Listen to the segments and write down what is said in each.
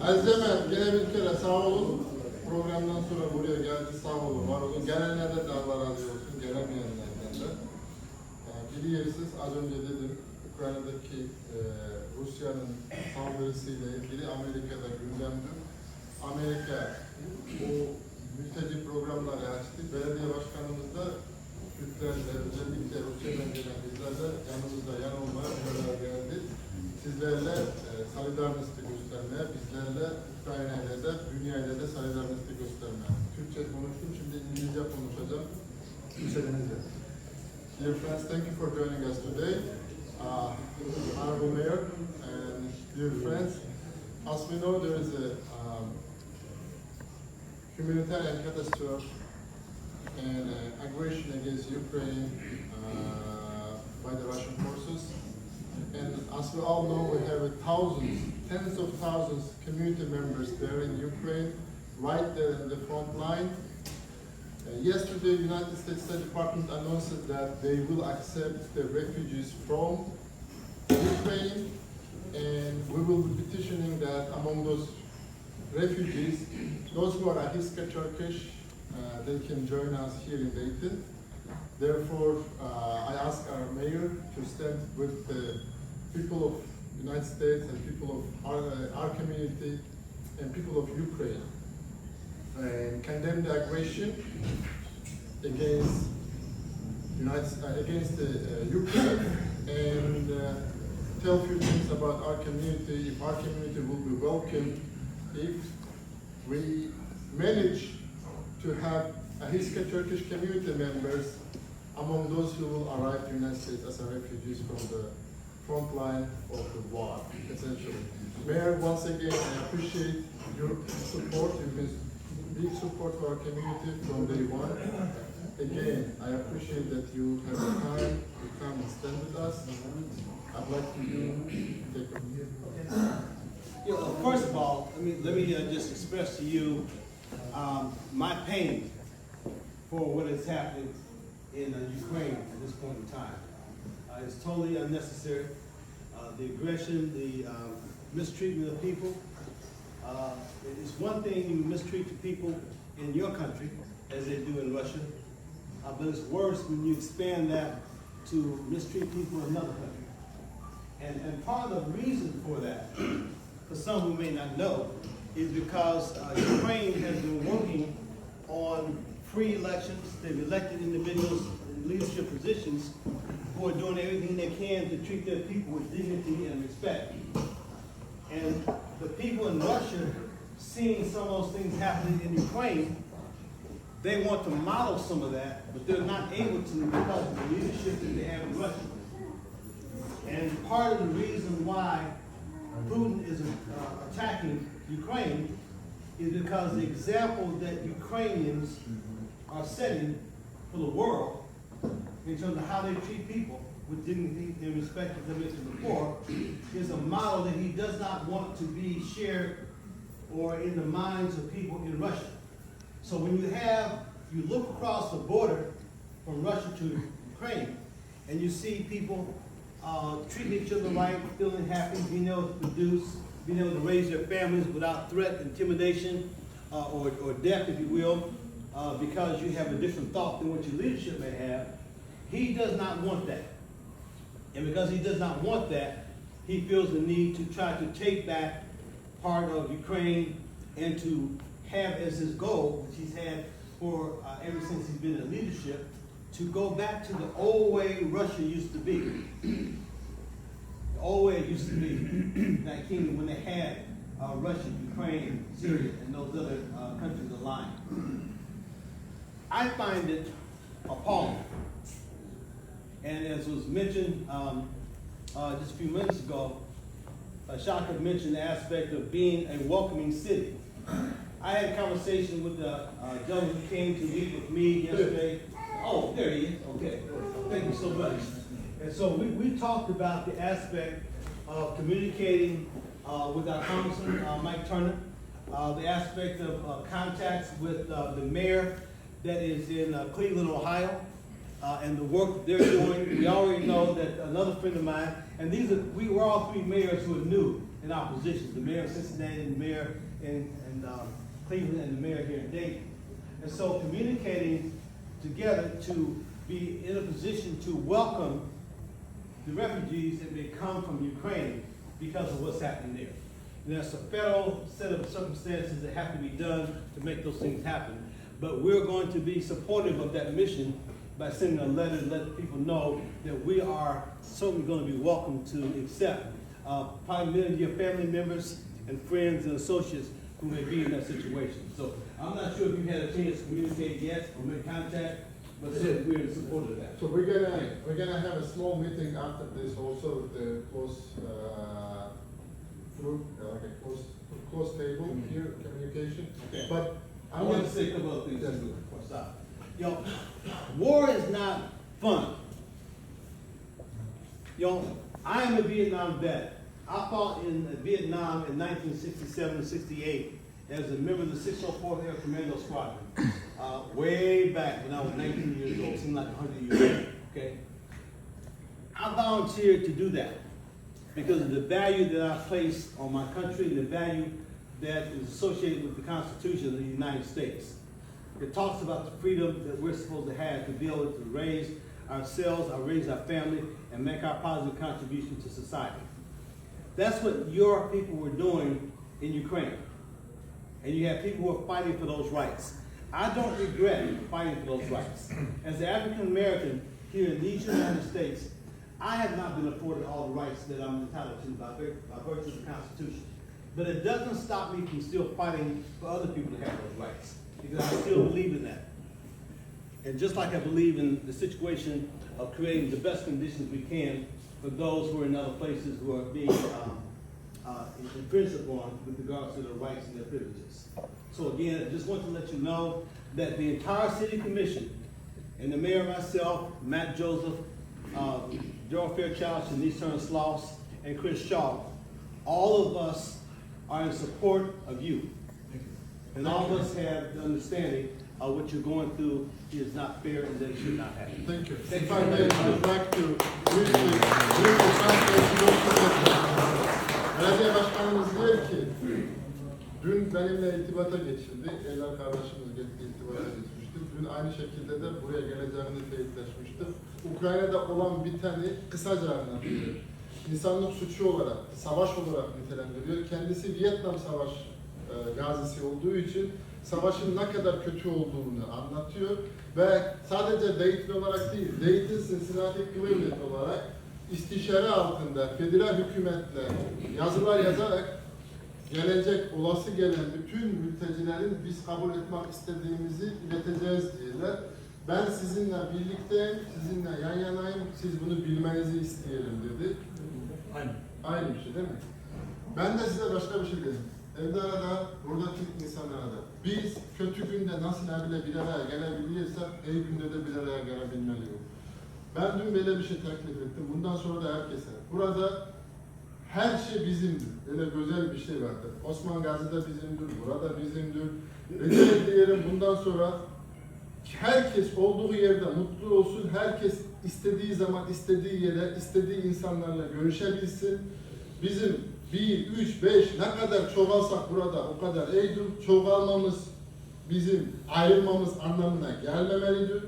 Azzemen gene bir kere sağ olun. Programdan sonra buraya geldi, sağ olun, var olun. Gelenlerden de Allah razı olsun, gelemeyenlerden de. Biliyorsunuz az önce dedim, Ukrayna'daki Rusya'nın saldırısıyla ilgili Amerika'da gündemdi. Amerika bu mülteci programları açtı. Belediye başkanımız da Türklerle, özellikle Rusya'dan gelen bizlerle yanımızda yan olmaya karar verdi. Sizlerle solidarnosti göstermeye, bizlerle Ukrayna'yla da, dünyayla da solidarnosti göstermeye. Türkçe konuştum, şimdi İngilizce konuşacağım. Müsaadenizle. Dear friends, thank you for joining us today. Honorable Mayor and dear friends, as we know there is a humanitarian catastrophe and aggression against Ukraine by the Russian forces. And as we all know, we have thousands, tens of thousands community members there in Ukraine, right there in the front line. Yesterday, the United States State Department announced that they will accept the refugees from Ukraine, and we will be petitioning that among those refugees, those who are Ahıska Turkish, they can join us here in Dayton. Therefore, I ask our mayor to stand with the people of the United States and people of our community and people of Ukraine and condemn the aggression against Ukraine and tell a few things about our community. If our community will be welcome, if we manage to have Ahıska Turkish community members among those who will arrive to the United States as refugees from the front line of the war, essentially. Mayor, once again, I appreciate your support. You've been big support for our community from day one. Again, I appreciate that you have the time to come and stand with us. I'd like to take from here. First of all, let me just express to you my pain for what is happening in Ukraine at this point in time. It's totally unnecessary. The aggression, the mistreatment of people. It's one thing you mistreat the people in your country, as they do in Russia, but it's worse when you expand that to mistreat people in another country. And part of the reason for that, for some who may not know, is because Ukraine has been working on free elections. They've elected individuals in leadership positions who are doing everything they can to treat their people with dignity and respect. And the people in Russia, seeing some of those things happening in Ukraine, they want to model some of that, but they're not able to because of the leadership that they have in Russia. And part of the reason why Putin is attacking Ukraine is because the example that Ukrainians are setting for the world in terms of how they treat people with dignity and respect, as I mentioned before, is a model that he does not want to be shared or in the minds of people in Russia. So when you look across the border from Russia to Ukraine, and you see people treating each other right, feeling happy, being able to produce, being able to raise their families without threat, intimidation, or death, if you will, because you have a different thought than what your leadership may have. He does not want that. And because he does not want that, he feels the need to try to take back part of Ukraine and to have as his goal, which he's had for ever since he's been in leadership, to go back to the old way Russia used to be. The old way it used to be, that kingdom, when they had Russia, Ukraine, Syria, and those other countries aligned. I find it appalling. And as was mentioned just a few minutes ago, Shaka mentioned the aspect of being a welcoming city. I had a conversation with the gentleman who came to meet with me yesterday. Oh, there he is. Okay. Thank you so much. And so we talked about the aspect of communicating with our Congressman, Mike Turner, the aspect of contacts with the mayor that is in Cleveland, Ohio, and the work they're doing. We already know that another friend of mine, and we were all three mayors who are new in our positions, the mayor of Cincinnati, the mayor in Cleveland, and the mayor here in Dayton. And so communicating together to be in a position to welcome the refugees that may come from Ukraine because of what's happening there. And there's a federal set of circumstances that have to be done to make those things happen. But we're going to be supportive of that mission by sending a letter to let people know that we are certainly going to be welcome to accept probably many of your family members and friends and associates who may be in that situation. So I'm not sure if you had a chance to communicate yet or make contact, but we're in support of that. So we're gonna have a small meeting after this also with the close group, like a close table here, communication. Okay. But I want to say a couple of things before I stop. You know, war is not fun. You know, I am a Vietnam vet. I fought in Vietnam in 1967 and 68 as a member of the 604th Air Commando Squadron. Way back when I was 19 years old, seemed like 100 years old, okay? I volunteered to do that because of the value that I place on my country and the value that is associated with the Constitution of the United States. It talks about the freedom that we're supposed to have to be able to raise ourselves, raise our family, and make our positive contribution to society. That's what your people were doing in Ukraine. And you have people who are fighting for those rights. I don't regret fighting for those rights. As an African American here in these United States, I have not been afforded all the rights that I'm entitled to by virtue of the Constitution. But it doesn't stop me from still fighting for other people to have those rights, because I still believe in that. And just like I believe in the situation of creating the best conditions we can for those who are in other places who are being infringed upon with regards to their rights and their privileges. So again, I just want to let you know that the entire City Commission and the mayor, myself, Matt Joseph, Joe Fairchild, Shanice Turner-Sloss, and Chris Shaw, all of us are in support of you. And all of us have the understanding of what you're going through is not fair and that it should not happen. thank you. If I may, I'd like to briefly translate. Belediye Başkanımız diyor ki, dün benimle irtibata geçildi, Eller kardeşimiz irtibata geçmişti. Dün aynı şekilde de buraya geleceğini teyitleşmiştir. Ukrayna'da olan biteni kısaca anlatıyor. İnsanlık suçu olarak, savaş olarak nitelendiriyor. Kendisi Vietnam Savaş gazisi olduğu için savaşın ne kadar kötü olduğunu anlatıyor. Ve sadece Dayton olarak değil, Dayton, Cincinnati, Cleveland olarak istişare altında federal hükümetle yazılar yazarak olası gelen bütün mültecilerin biz kabul etmek istediğimizi ileteceğiz diyorlar. Ben sizinle birlikteyim, sizinle yan yanayım, siz bunu bilmenizi isteyelim dedi. Aynı bir şey değil mi? Ben de size başka bir şey dedim. Evlere buradaki insanlara da. Biz kötü günde nasıl bile bir araya gelebiliyorsak, iyi günde de bir araya gelebilmeliyiz. Ben dün böyle bir şey teklif ettim. Bundan sonra da herkese. Burada her şey bizimdir. Böyle güzel bir şey vardır. Osman Gazi de bizimdir, burada bizimdir. Rica diyelim bundan sonra herkes olduğu yerde mutlu olsun. Herkes istediği zaman, istediği yere, istediği insanlarla görüşebilsin. Bizim 1, 3, 5 ne kadar çoğalsak burada o kadar iyidir. Çoğalmamız bizim ayrılmamız anlamına gelmemelidir.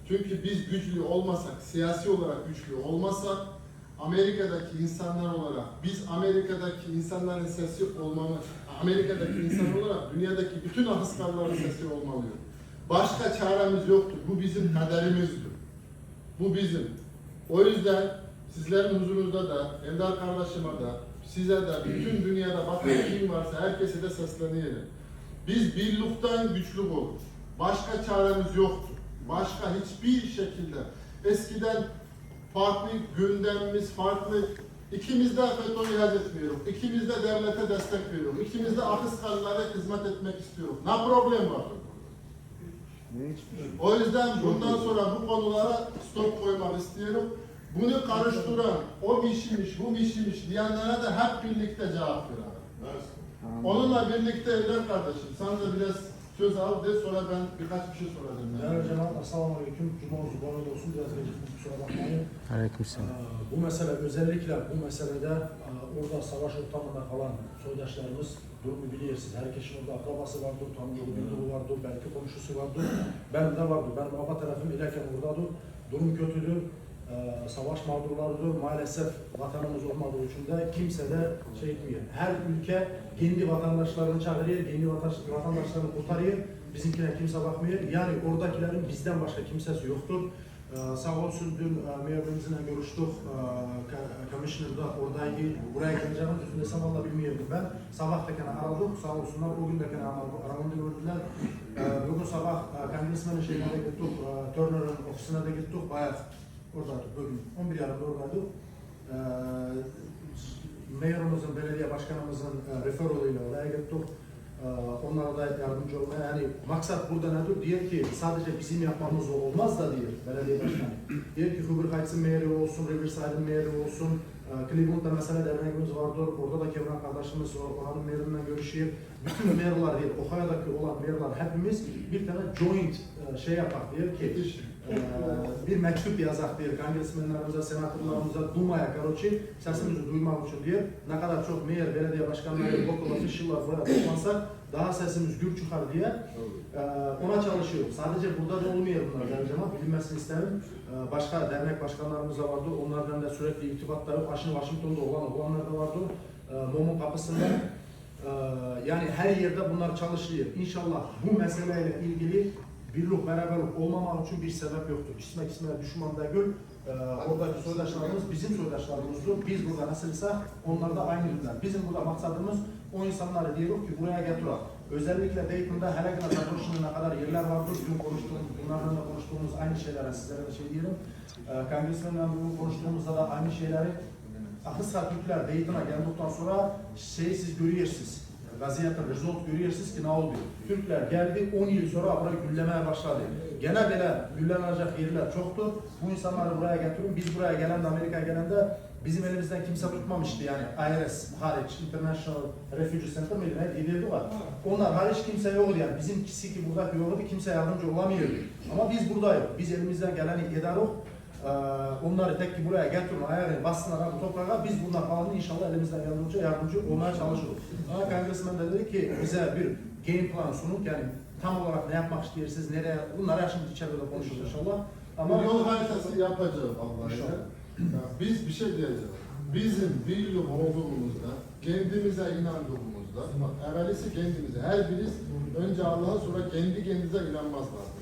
Çünkü biz güçlü olmasak, siyasi olarak güçlü olmasak, Amerika'daki insanlar olarak, biz Amerika'daki insanların sesi olmamız, Amerika'daki insan olarak dünyadaki bütün Ahıskalıların sesi olmalıyız. Başka çaremiz yoktur. Bu bizim kaderimizdir. Bu bizim. O yüzden sizlerin huzurunuzda da, Ender kardeşime de, size de, bütün dünyada bakan kim varsa herkese de sesleniyorum. Biz birlikten güçlü olur. Başka çaremiz yoktur. Başka hiçbir şekilde. Eskiden farklı gündemimiz, farklı. İkimiz de FETÖ'yü hez etmiyoruz. İkimiz de devlete destek veriyoruz. İkimiz de Ahıskalılara hizmet etmek istiyoruz. Ne problem var? O yüzden bundan sonra bu konulara stop koymak istiyorum. Bunu karıştıran, o mişmiş, bu mişmiş diyenlere de hep birlikte cevap verelim. Onunla birlikte Evler kardeşim, sen de biraz söz al de, sonra ben birkaç bir şey soracağım. Değerli cemaat, assalamu aleyküm. Cumanız mübarek olsun. Biraz gecikmiş, kusura bakmayın. Aleykümselam. Bu mesele, özellikle bu meselede orada savaş ortamında kalan soydaşlarımız durumu bilirsiniz. Herkesin orada akrabası vardır, tanıdığı bildiği vardır, belki komşusu vardır. Benim de vardır. Benim baba tarafım ilerken oradadır. Durum kötüdür. Savaş mağdurlarıdır. Maalesef vatanımız olmadığı için de kimse de şey etmiyor. Her ülke kendi vatandaşlarını çağırıyor, kendi vatandaşlarını kurtarıyor. Bizimkine kimse bakmıyor. Yani oradakilerin bizden başka kimsesi yoktur. Sağ olsun dün mayorimizle görüştük. Commissioner da oradaydı. Buraya geleceğim. Desem valla bilmiyordum ben. Sabah da aradık. Sağ olsunlar. O gün de aramında gördüler. Bugün sabah Congressman'ın şeyine gittik. Turner'ın ofisine de gittik. Bayağı oradaydık bugün. 11.30'da oradaydık. Mayorumuzun, belediye başkanımızın referralıyla oraya gittik. Onlara da yardımcı olmaya, yani maksat burada nedir? Diyor ki sadece bizim yapmamız olmaz da diyor belediye başkanı. Diyor ki Huberheits'in meyeri olsun, Riverside'in meyeri olsun, Cleveland'da mesela derneğimiz vardır, orada da Kevran kardeşimiz var, oranın meyerinden görüşüyor. Bütün meyerler değil, Ohio'daki olan meyerler hepimiz bir tane joint şey yapar diyor ki bir mektup yazak diyor kongresmenlerimize, senatörlerimize, Duma'ya karoçi sesimizi duymak için diyor. Ne kadar çok meyer, belediye başkanları, local official'lar buraya toplansak daha sesimiz gür çıkar diye ona çalışıyor. Sadece burada da olmuyor bunlar dercama, bilinmesini isterim. Başka dernek başkanlarımız da vardır, onlardan da sürekli irtibatları yok. Washington'da olanlar da vardır. MOM'un kapısında. Yani her yerde bunlar çalışılıyor. İnşallah bu meseleyle ilgili birlik, beraberlik olmamak için bir sebep yoktur. İsme düşman da gül. Oradaki soydaşlarımız bizim soydaşlarımızdır. Biz burada nasılsa onlar da aynıdırlar. Bizim burada maksadımız o insanları diyoruz ki buraya getirelim. Özellikle Dayton'da hele ki ne kadar yerler vardır. Dün bunlardan da konuştuğumuz aynı şeylere sizlere de şey diyelim. Kongresmenle konuştuğumuzda da aynı şeyleri Ahıska Türkler Dayton'a geldikten sonra siz görüyorsunuz. Vaziyette result görüyorsunuz ki ne oldu? Türkler geldi 10 yıl sonra burayı güllemeye başladı. Gene böyle güllenecek yerler çoktu. Bu insanları buraya getirin. Biz buraya gelen de Amerika'ya gelen de bizim elimizden kimse tutmamıştı yani. IRS hariç, International Refugee Center mıydı? Ne var. Onlar hariç kimse yoktu yani. Bizimkisi ki burada yoktu, kimse yardımcı olamıyordu. Ama biz buradayız. Biz elimizden geleni ederok. Onları tek ki buraya getirin, ayarlayın, bassınlar bu toprağa. Biz bundan kalanı inşallah elimizden yardımcı olmaya çalışırız. Ama Kongresmen de dedi ki bize bir game plan sunun, yani tam olarak ne yapmak istiyorsunuz, nereye, bunları şimdi içeride konuşuruz inşallah. Ama yol haritası yapacağız Allah'ıyla. Biz bir şey diyeceğiz. Bizim birlik olduğumuzda, kendimize inandığımızda, evvelisi kendimize, her birisi önce Allah'a sonra kendi kendinize inanmaz lazım.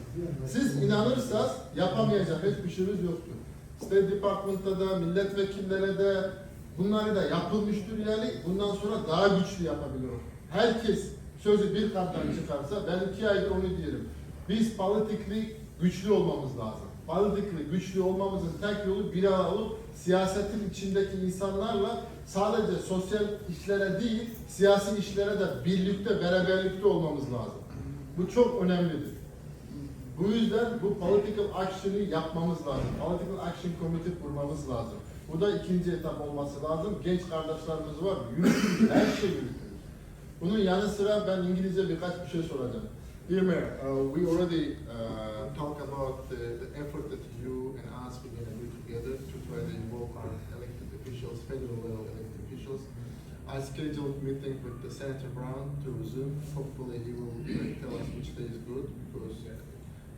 Siz inanırsanız yapamayacak hiçbir şeyimiz yoktur. State Department'ta da, milletvekillere de bunları da yapılmıştır yani bundan sonra daha güçlü yapabiliyoruz. Herkes sözü bir kaptan çıkarsa ben 2 aydır onu diyelim. Biz politikli güçlü olmamız lazım. Politikli güçlü olmamızın tek yolu bir arada olup siyasetin içindeki insanlarla sadece sosyal işlere değil, siyasi işlere de birlikte, beraberlikte olmamız lazım. Bu çok önemlidir. Bu yüzden bu political action'ı yapmamız lazım. Political action committee kurmamız lazım. Bu da ikinci etap olması lazım. Genç kardeşlerimiz var. Yürütün, her şey yürütün. Bunun yanı sıra ben İngilizce birkaç bir şey soracağım. Dear Mayor, we already talk about the effort that you and us we're going to do together to try to involve our elected officials, federal level elected officials. I scheduled a meeting with the Senator Brown to resume. Hopefully he will tell us which day is good because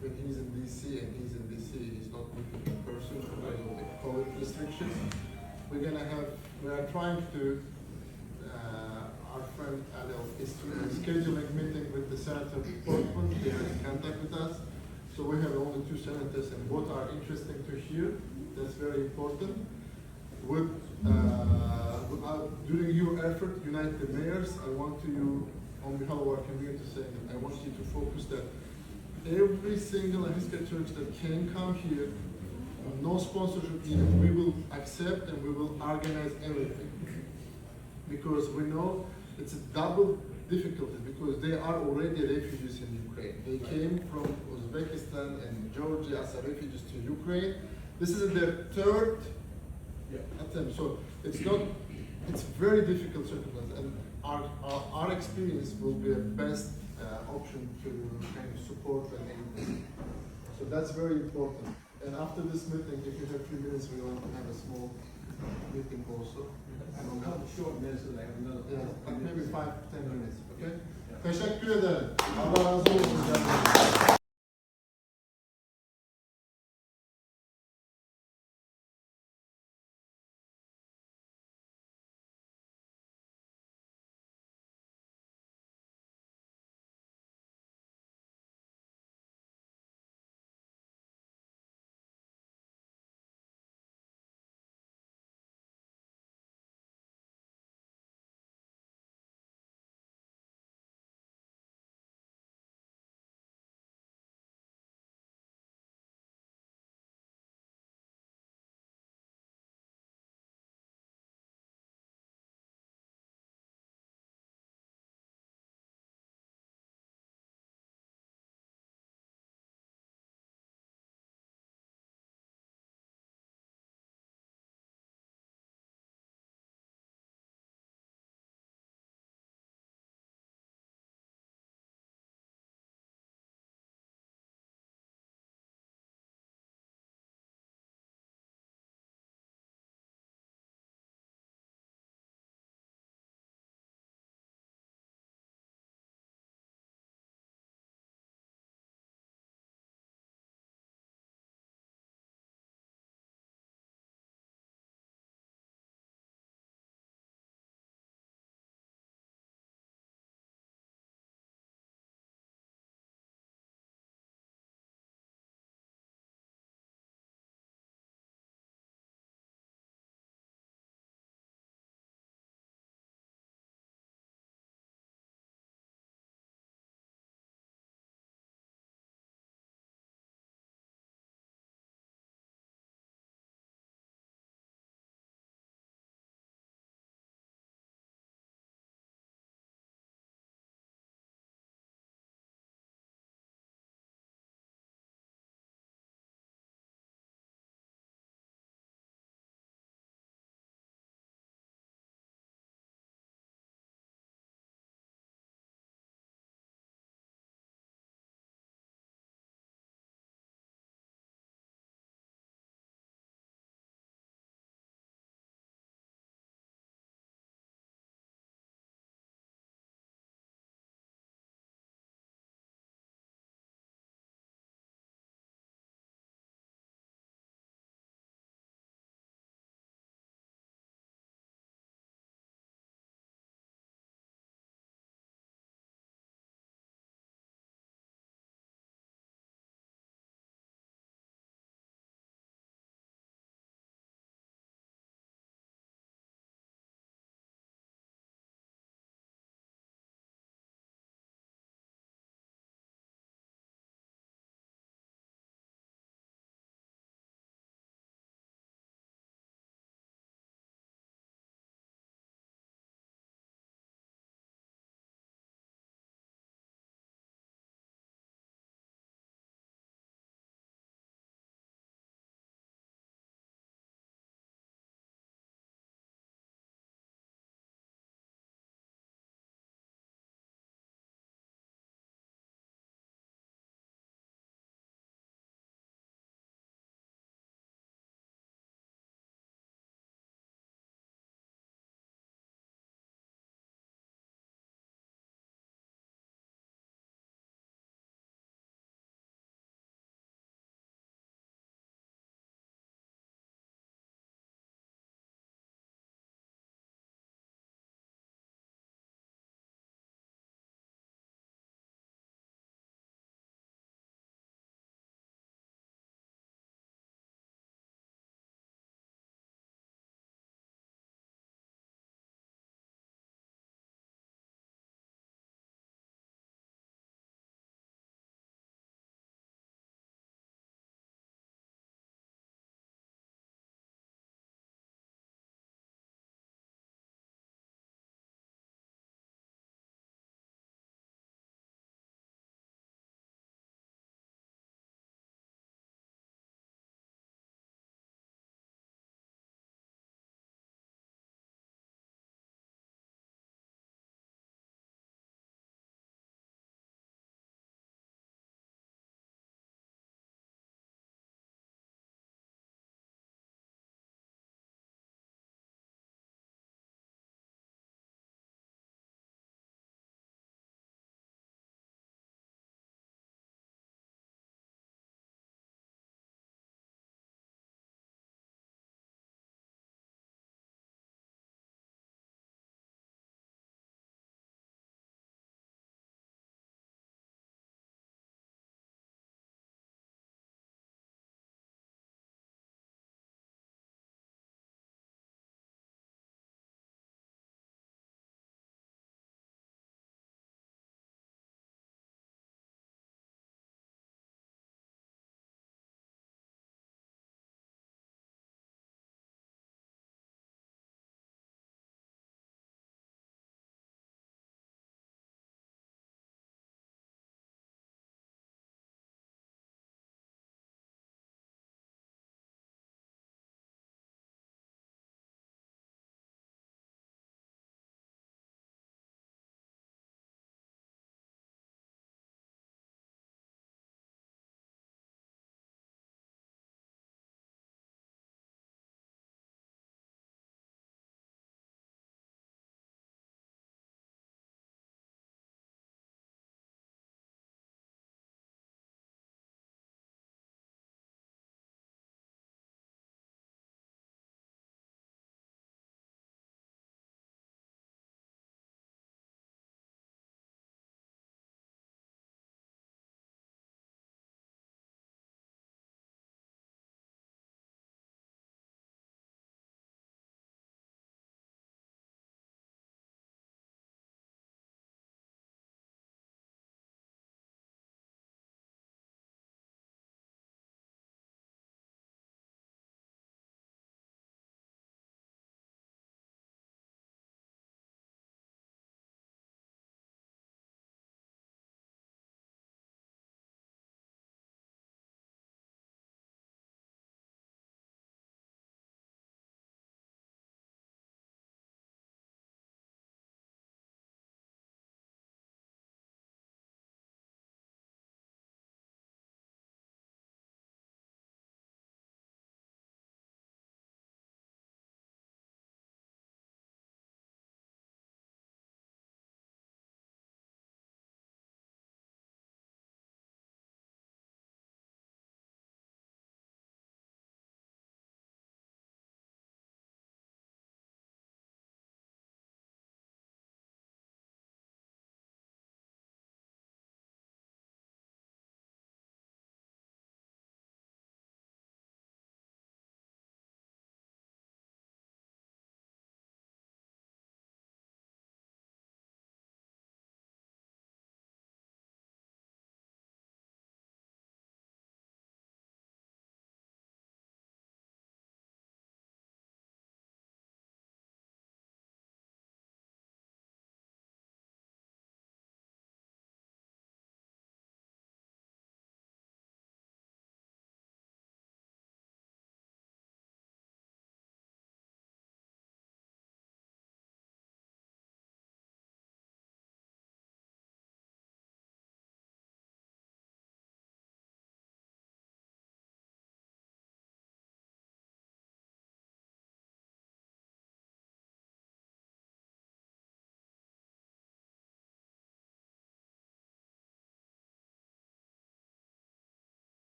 when he's in DC and he's in DC, he's not meeting in person because of the COVID restrictions. We are trying to, our friend Adel is scheduling a meeting with the Senator Portman. They are in contact with us. So we have only 2 senators and both are interesting to hear. That's very important. With during your effort, unite the mayors. I want to you, on behalf of our community, say I want you to focus that every single Ahıska Turks that can come here, no sponsorship needed, we will accept and we will organize everything. Because we know it's a double difficulty because they are already refugees in Ukraine. They came from Uzbekistan and Georgia as refugees to Ukraine. This is their third attempt. So it's very difficult circumstance, and our experience will be a best option to kind of support and aid. So that's very important. And after this meeting, if you have 3 minutes, we want to have a small meeting also. I have a couple short minutes and I have another. Yeah, like maybe 5-10 minutes, okay? Teşekkür ederim. Allah razı olsun.